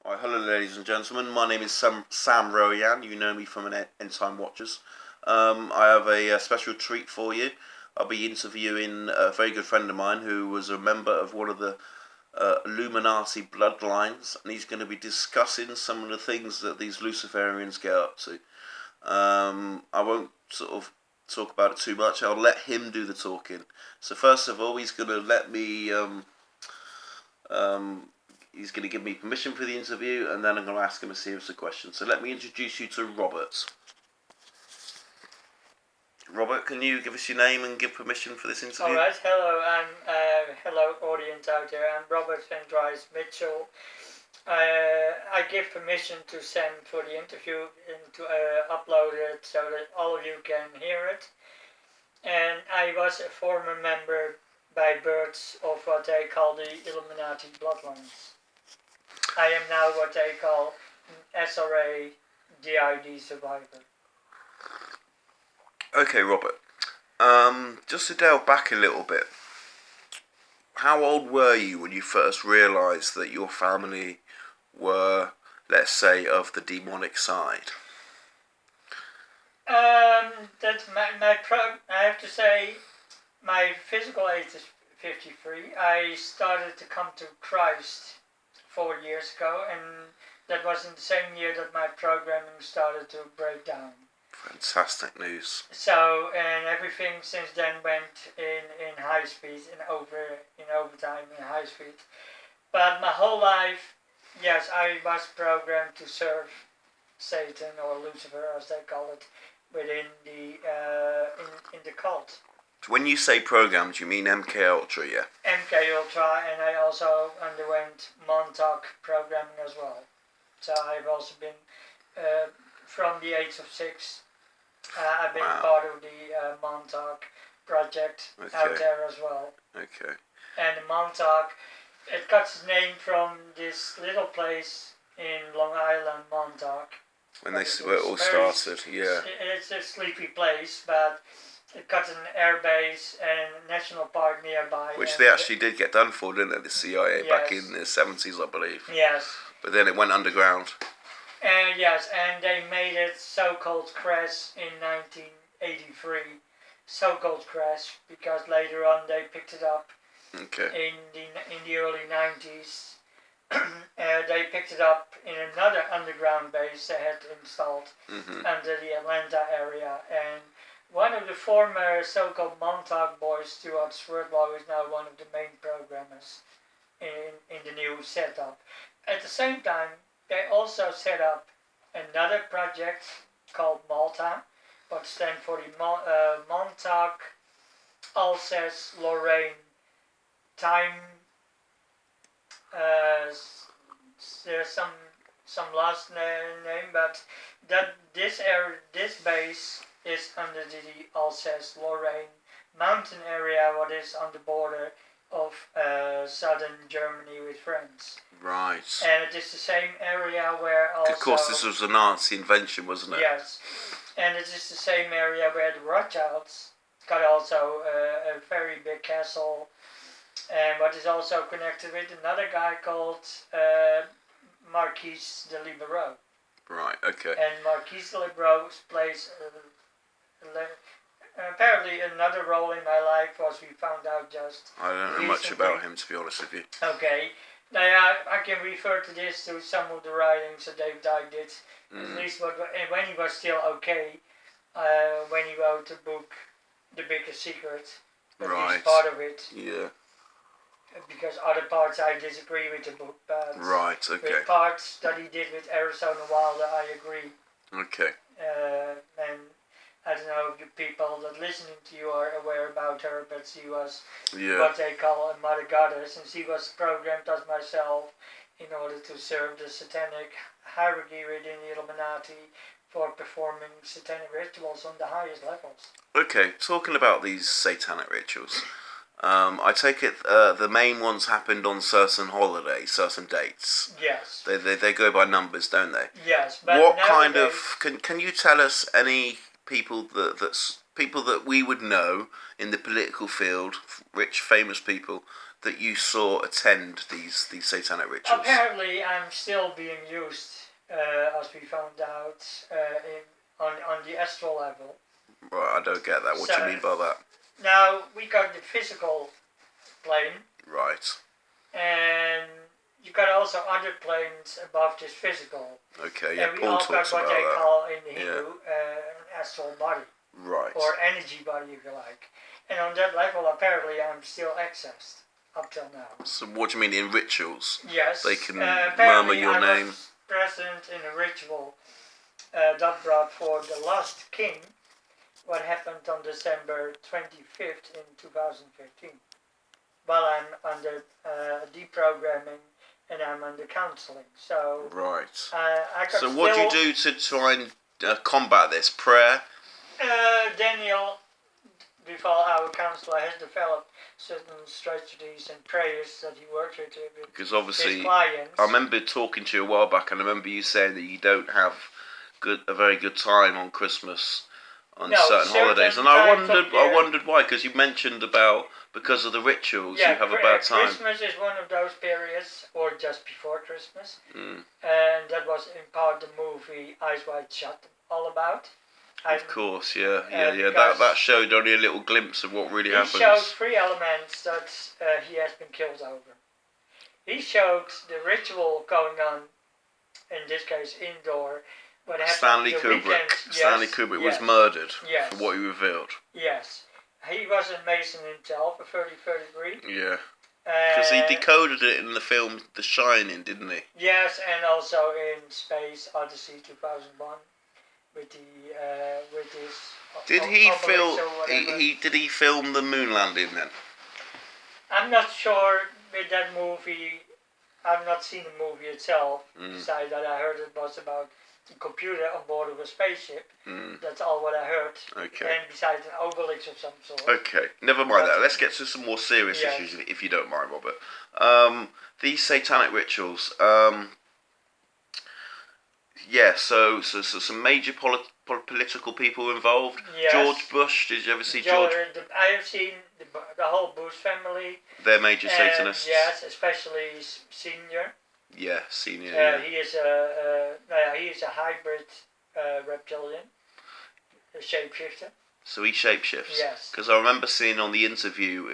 Alright, hello ladies and gentlemen, my name is Sam Royan, you know me from End Time Watchers. I have a special treat for you. I'll be interviewing a very good friend of mine who was a member of one of the Illuminati bloodlines, and he's going to be discussing some of the things that these Luciferians get up to. I won't sort of talk about it too much, I'll let him do the talking. So first of all, he's going to let me... He's going to give me permission for the interview, and then I'm going to ask him a series of questions. So let me introduce you to Robert. Robert, can you give us your name and give permission for this interview? Alright, hello audience out there. I'm Robert Van Dries Mitchell. I give permission to Sam for the interview and to upload it so that all of you can hear it. And I was a former member by birth of what they call the Illuminati bloodlines. I am now what they call an SRA DID survivor. Okay, Robert. Just to delve back a little bit, how old were you when you first realised that your family were, let's say, of the demonic side? That's I have to say, my physical age is 53. I started to come to Christ 4 years ago, and that was in the same year that my programming started to break down. Fantastic news. So, and everything since then went in high speed, in overtime, in high speed. But my whole life, yes, I was programmed to serve Satan, or Lucifer as they call it, within the in the cult. When you say programmed, you mean MK Ultra, yeah? MK Ultra, and I also underwent Montauk programming as well. So I've also been, from the age of 6, I've been part of the Montauk project out there as well. Okay. And the Montauk, it got its name from this little place in Long Island, Montauk. When they were all started, yeah. It's a sleepy place, but it got an air base and national park nearby. Which they actually did get done for, didn't they? The CIA back in the 70s, I believe. Yes. But then it went underground. Yes, and they made it so-called crash in 1983. So-called crash, because later on they picked it up. Okay. In the early 90s. They picked it up in another underground base they had installed under the Atlanta area, and one of the former so-called Montauk boys, Stuart Swerdlow, is now one of the main programmers in the new setup. At the same time, they also set up another project called Malta, but stands for the Montauk Alsace Lorraine Time. There's some last name, but this base is under the Alsace-Lorraine mountain area, what is on the border of southern Germany with France. Right. And it is the same area where also... Of course, this was a Nazi invention, wasn't it? Yes. And it is the same area where the Rothschilds got also a very big castle, and what is also connected with another guy called Marquis de Liberaux. Right, okay. And Marquis de Liberaux plays apparently another role in my life, as we found out just I don't know much about him, to be honest with you. Okay. Now, I can refer to this to some of the writings that Dave Dye did, at least when he was still okay, when he wrote the book The Biggest Secret, but he's part of it. Yeah. Because other parts I disagree with the book, but with parts that he did with Arizona Wilder, I agree. Okay. And I don't know if you people that listening to you are aware about her, but she was what they call a mother goddess, and she was programmed as myself in order to serve the satanic hierarchy within the Illuminati for performing satanic rituals on the highest levels. Okay, talking about these satanic rituals, I take it the main ones happened on certain holidays, certain dates. Yes. They go by numbers, don't they? Yes. But what kind of can you tell us any people that we would know in the political field, rich famous people that you saw attend these satanic rituals? Apparently, I'm still being used, as we found out, on the astral level. Right, I don't get that. What do you mean by that? Now, we got the physical plane. Right. And you got also other planes above this physical. Okay, yeah, and we Paul all talks got what about they that. call in the Hindu an astral body. Right. Or energy body, if you like. And on that level, apparently, I'm still accessed up till now. So what do you mean in rituals? Yes. They can murmur your name. I was present in a ritual that brought for the last king, what happened on December 25th in 2015. While I'm under deprogramming and I'm under counselling. So right. I got so what do you do to try and combat this? Prayer? Daniel, before our counsellor, has developed certain strategies and prayers that he works with because obviously his clients. I remember talking to you a while back, and I remember you saying that you don't have a very good time on Christmas on certain holidays, and I wondered why, because you mentioned about because of the rituals you have a bad time. Christmas is one of those periods, or just before Christmas, and that was in part the movie Eyes Wide Shut all about. Of course, yeah. That showed only a little glimpse of what really happens. He showed 3 elements that he has been killed over. He showed the ritual going on, in this case indoor. What Stanley Kubrick. Stanley Kubrick was murdered for what he revealed. Yes. He was a Mason himself, a 33rd degree. Yeah. Because he decoded it in the film The Shining, didn't he? Yes, and also in Space Odyssey 2001. With his. Did he film? Did he film the moon landing then? I'm not sure with that movie. I've not seen the movie itself. Besides that, I heard it was about a computer on board of a spaceship. That's all what I heard. Okay. And besides an obelisk of some sort. Okay, never mind that. Let's get to some more serious issues, if you don't mind, Robert. These satanic rituals. So some major political people involved. Yes. George Bush. Did you ever see George? I have seen the whole Bush family. They're major Satanists. Yes, especially Senior. Yeah, Senior. He is a hybrid reptilian, a shapeshifter. So he shapeshifts. Yes. Because I remember seeing on the interview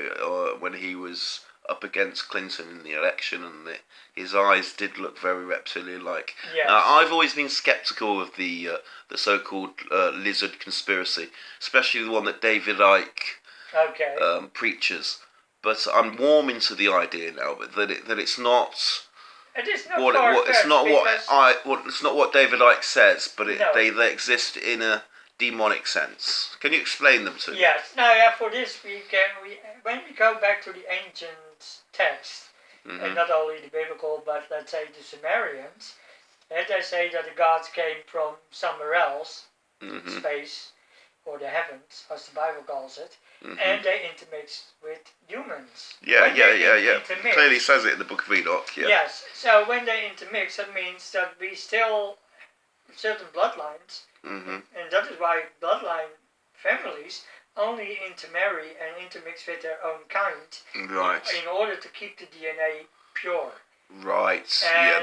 when he was up against Clinton in the election, and his eyes did look very reptilian-like. Yes. Now, I've always been sceptical of the so-called lizard conspiracy, especially the one that David Icke preaches. But I'm warming to the idea now, that it's not. It is not it's not what David Icke says, but they exist in a demonic sense. Can you explain them to me? Yes. Now, for this when we go back to the ancient text, and not only the biblical, but let's say the Sumerians, they say that the gods came from somewhere else, space, or the heavens, as the Bible calls it, and they intermixed with humans. Yeah. Clearly says it in the Book of Enoch. Yeah. Yes. So when they intermix, that means that we still certain bloodlines, and that is why bloodline families only intermarry and intermix with their own kind, right? In order to keep the DNA pure. Right.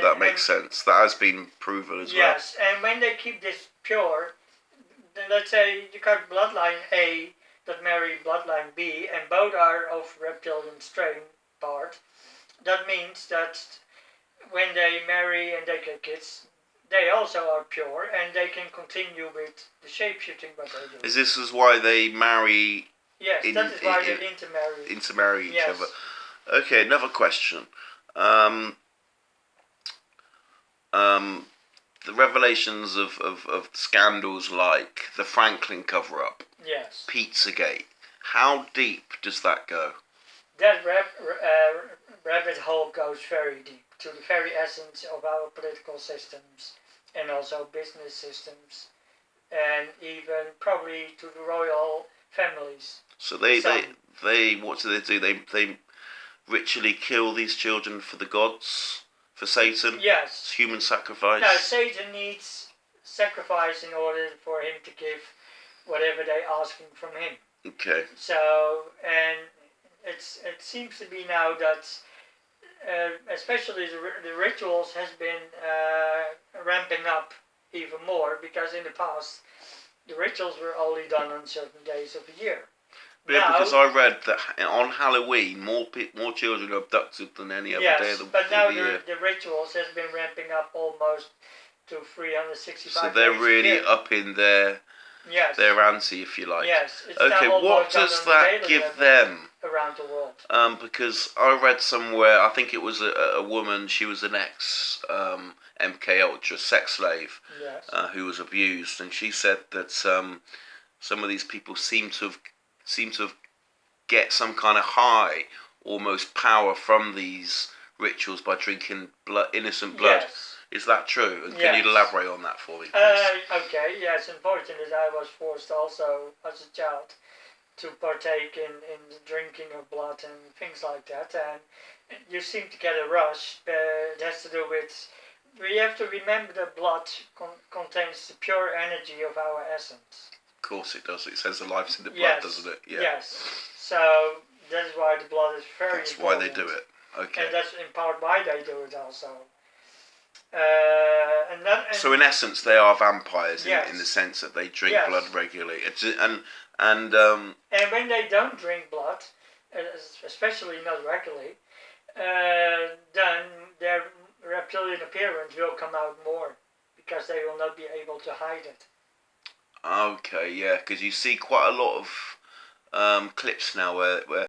That makes sense. That has been proven as well. Yes, and when they keep this pure, then let's say you got bloodline A that marry bloodline B, and both are of reptilian strain part. That means that when they marry and they get kids, they also are pure, and they can continue with the shapeshifting what they do. Is this why they marry? Yes, that is why they intermarry. Intermarry each other. Okay, another question. The revelations of scandals like the Franklin cover-up, Pizzagate. How deep does that go? That rabbit hole goes very deep, to the very essence of our political systems and also business systems, and even probably to the royal families. So they what do? They ritually kill these children for the gods, for Satan? Yes. It's human sacrifice? No, Satan needs sacrifice in order for him to give whatever they're asking from him. Okay. So, and it seems to be now that especially the rituals has been ramping up even more, because in the past the rituals were only done on certain days of the year. Yeah, Now, because I read that on Halloween more children are abducted than any other day of the, but now year. the rituals has been ramping up almost to 365 So they're days really a year. upping their ante, if you like. Yes. It's Okay, now what done does on that a daily give level them? around the world? Because I read somewhere, I think it was a woman, she was an ex MK Ultra sex slave, Yes. who was abused, and she said that some of these people seem to have get some kind of high, almost power from these rituals by drinking innocent blood. Yes. Is that true? And Yes. can you elaborate on that for me, please? Okay, yes. Unfortunately, I was forced also as a child to partake in the drinking of blood and things like that, and you seem to get a rush. It has to do with, we have to remember that blood contains the pure energy of our essence. Of course it does. It says the life's in the blood, Yes. doesn't it? Yeah. Yes. So that's why the blood is very That's important. why they do it. Okay. And that's in part why they do it also. So in essence, they are vampires Yes. in the sense that they drink Yes. blood regularly. And when they don't drink blood, especially not regularly, then their reptilian appearance will come out more, because they will not be able to hide it. Okay, yeah, because you see quite a lot of clips now where